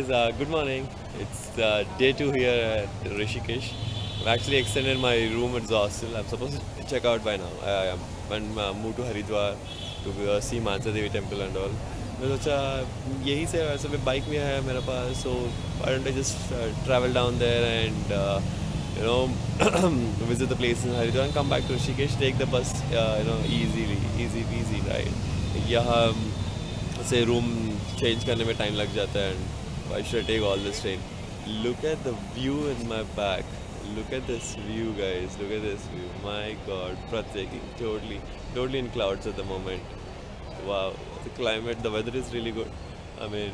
guys, good morning. It's day 2 here at Rishikesh. I've actually extended my room at the hostel. I'm supposed to check out by now. I'm moved to Haridwar to see Mansa Devi temple and all. मैं सोचा यही से वैसे भी bike में है मेरे पास, so why don't I just travel down there and you know visit the place in Haridwar and come back to Rishikesh, take the bus easy peasy, right? यहाँ से रूम चेंज करने में टाइम लग जाता है and I should take all this train. Look at the view in my back. Look at this view, guys. Look at this view. My God, breathtaking. Totally in clouds at the moment. Wow, the climate, the weather is really good. I mean,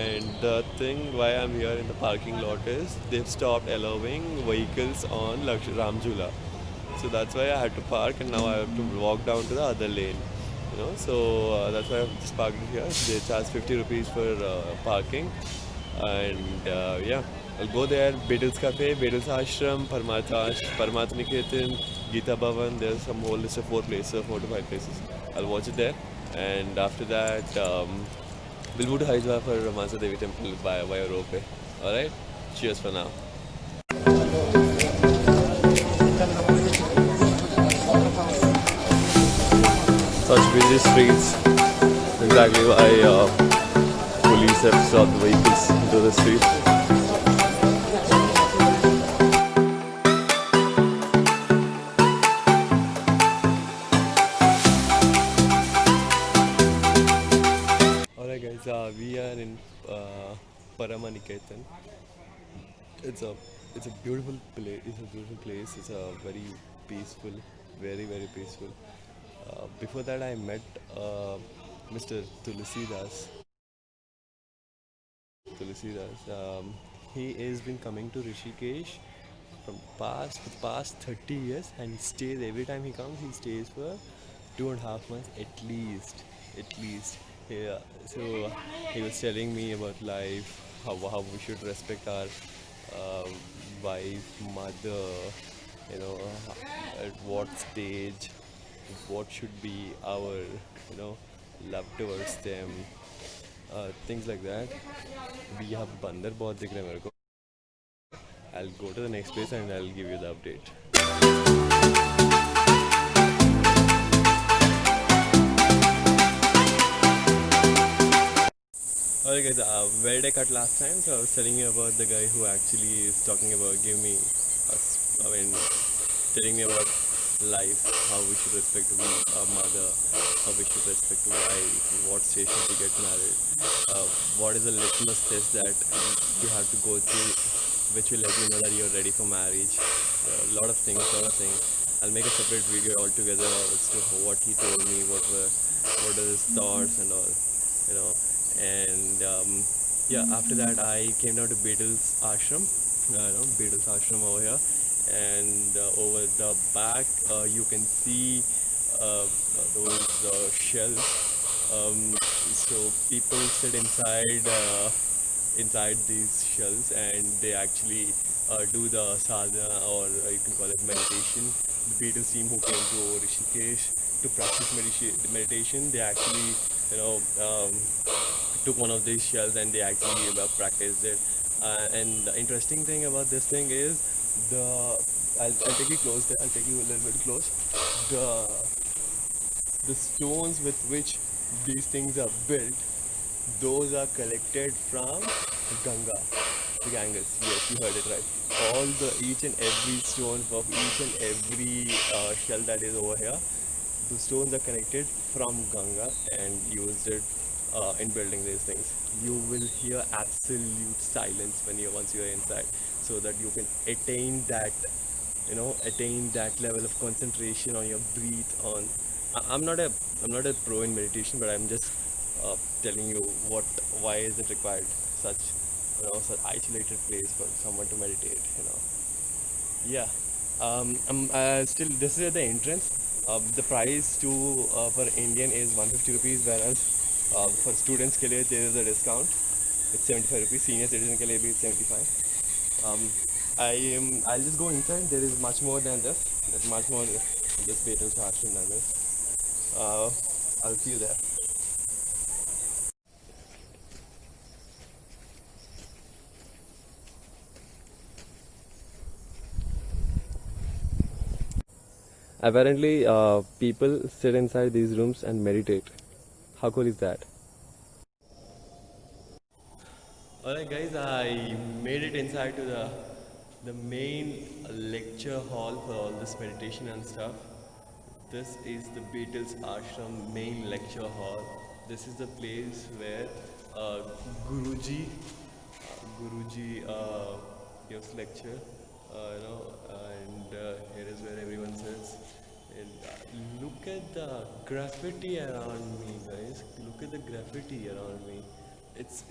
and the thing why I'm here in the parking lot is they've stopped allowing vehicles on Ramjula. So that's why I had to park, and now I have to walk down to the other lane. So that's why I've just parked it here. They charge 50 rupees for parking, and yeah, I'll go there. Beatles Cafe, Beatles Ashram, Paramath Niketan, Gita Bhavan. There's some whole list of 4 to 5 places. I'll watch it there, and after that, we'll move to Haridwar for Mansa Devi Temple via ropeway. All right. Cheers for now. Such busy streets. Exactly why police have stopped the vehicles into the street. Alright guys, we are in Paramaniketan. It's a beautiful place. It's a beautiful place. It's a very peaceful, very peaceful. Before that, I met Mr. Tulsidas. He has been coming to Rishikesh from for the past 30 years, and he stays every time he comes. He stays for 2.5 months at least. Yeah. So he was telling me about life, how we should respect our uh, wife, mother, at what stage, what should be our love towards them, things like that. We have बंदर बहुत दिख रहे हैं मेरे को. I'll go to the next place and I'll give you the update. Alright guys, where did I cut last time? So I was telling you about the guy who actually is talking about telling me about life, how we should respect our mother, how we should respect wife, what stage should we get married, what is the litmus test that you have to go through, which will let you know that you're ready for marriage. A lot of things. I'll make a separate video altogether as to what he told me, what are his thoughts and all, you know. And yeah, after that I came down to Beatles Ashram, Beatles Ashram over here, and over the back you can see those shells. So people sit inside these shells, and they actually do the sadhana, or you can call it meditation. The Beatles team who came to Rishikesh to practice meditation, they actually took one of these shells and they actually practiced it. And the interesting thing about this thing is I'll take you close there. I'll take you a little bit close. The the stones with which these things are built, those are collected from Ganga, the Ganges. Yes, you heard it right. All the each and every stone of each and every shell that is over here, the stones are connected from Ganga and used it in building these things. You will hear absolute silence once you're inside, so that you can attain that level of concentration on your breath. I'm not a pro in meditation, but I'm just telling you why is it required such isolated place for someone to meditate. Yeah. Still, this is at the entrance. The price for Indian is 150 rupees, whereas for students के लिए there is a discount. It's 75 rupees. Senior citizen के लिए भी it's 75. I'll just go inside. There is much more than this. There's much more than this Beatles ashram than this. I'll see you there. Apparently, people sit inside these rooms and meditate. How cool is that? Alright, guys, I made it inside to the main lecture hall for all this meditation and stuff. This is the Beatles Ashram main lecture hall. This is the place where uh, Guruji, gives lecture, and here is where everyone sits. And look at the graffiti around me, guys. Look at the graffiti around me. It's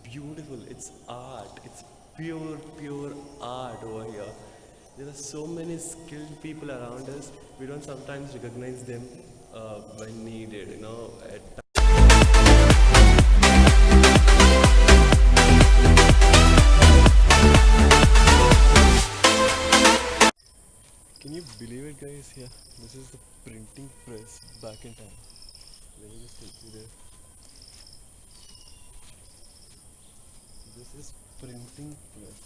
beautiful. It's art. It's pure art over here. There are so many skilled people around us. We don't sometimes recognize them when needed. Can you believe it, guys? Yeah, this is the printing press back in time. Let me just take you there. This is printing press.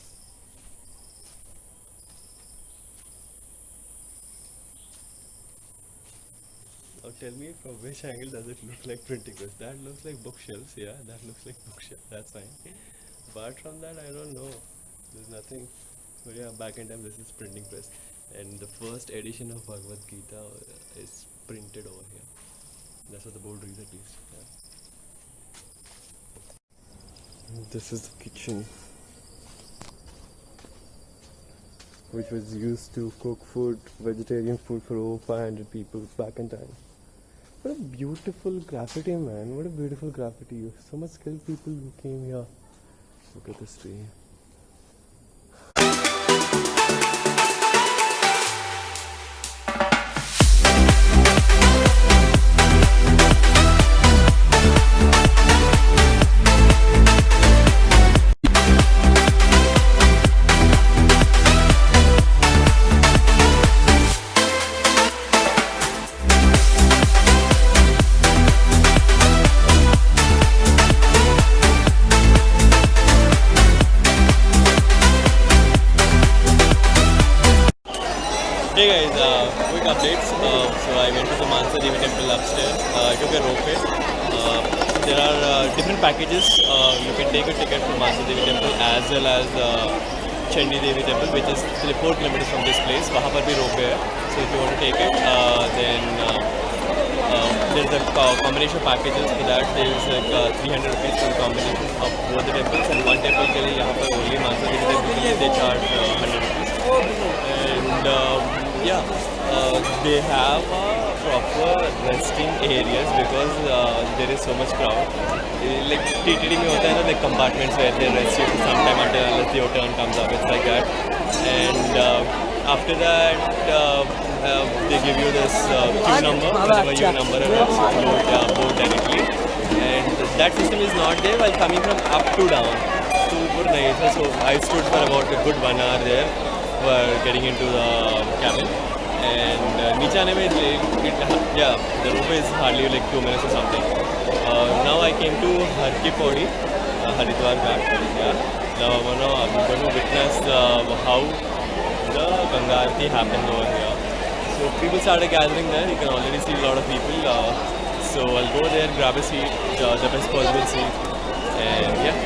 Now tell me from which angle does it look like printing press? That looks like bookshelves, yeah, that looks like bookshelf, that's fine. But from that I don't know. There's nothing. But yeah, back in time this is printing press. And the first edition of Bhagavad Gita is printed over here. That's what the board reads at least. Yeah. This is the kitchen, which was used to cook food, vegetarian food for over 500 people back in time. What a beautiful graffiti, man. What a beautiful graffiti. So much skilled people who came here. Look at this tree. Hey guys, quick updates. So I went to the Mansa Devi temple upstairs. I took a ropeway. There are different packages. You can take a ticket for Mansa Devi temple as well as Chandi Devi temple, which is 4 kilometers from this place. वहाँ पर भी ropeway है. So if you want to take it, then there's a combination of packages. For that there is like 300 rupees for the combination of both the temples, and one temple के लिए यहाँ पर only Mansa Devi temple के लिए they charge 100 rupees. And they have proper resting areas because there is so much crowd. Like TTD में होता है ना, like compartments where they rest you for some time until unless your turn comes up. It's like that. And after that, they give you this queue number. Whenever your number arrives, you board directly. And that system is not there while coming from up to down. So I stood for about a good 1 hour there for getting into the cabin. And नीचे आने में the rope is hardly like 2 minutes or something. Now I came to Har Ki Pauri, Haridwar Ghat. Now I'm going to witness how the Ganga Aarti happened over here. So people started gathering there. You can already see a lot of people. So I'll go there, grab a seat, the best possible seat, and yeah.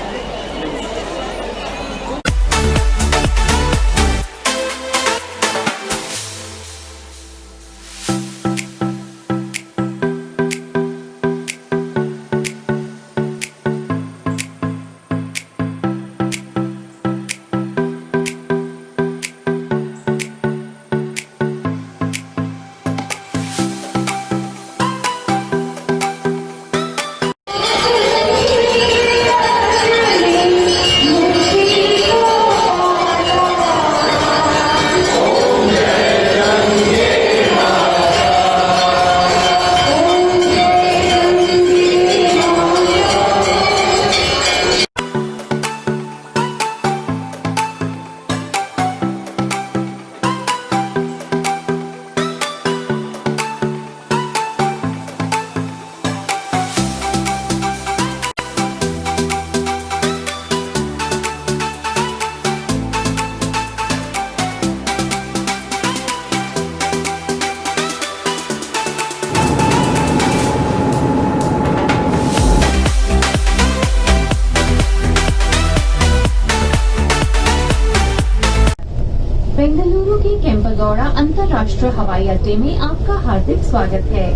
अंतर्राष्ट्रीय हवाई अड्डे में आपका हार्दिक स्वागत है।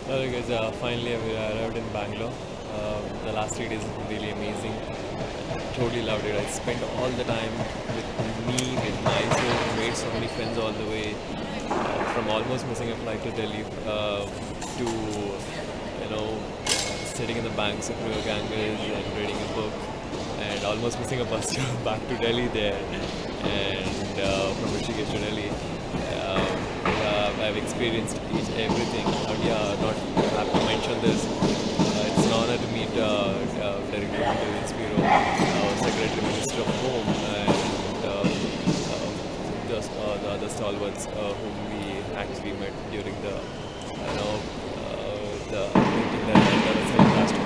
Hello guys, finally we arrived in Bangalore. The last 3 days have been really amazing. Totally loved it. I spent all the time with me, with Mysore, made so many friends all the way, from almost missing a flight to Delhi to sitting in the banks of River Ganges and reading a book, and almost missing a bus back to Delhi there, and from Rishikesh to Delhi. I've experienced everything. Not have to mention this. It's an honor to meet Director Vince Spiro, Secretary Minister of Home, and the other stalwarts whom we actually met during the meeting that was held last on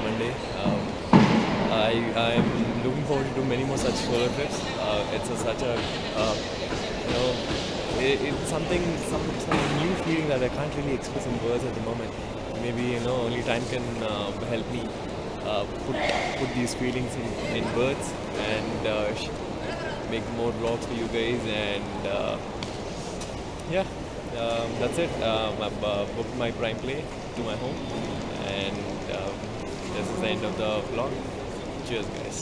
Monday. I'm looking forward to do many more such solo trips. It's such a it's something some new feeling that I can't really express in words at the moment. Maybe only time can help me put these feelings in words, and make more vlogs for you guys, and yeah, that's it. I've booked my Prime Play to my home, and this is the end of the vlog. Cheers guys.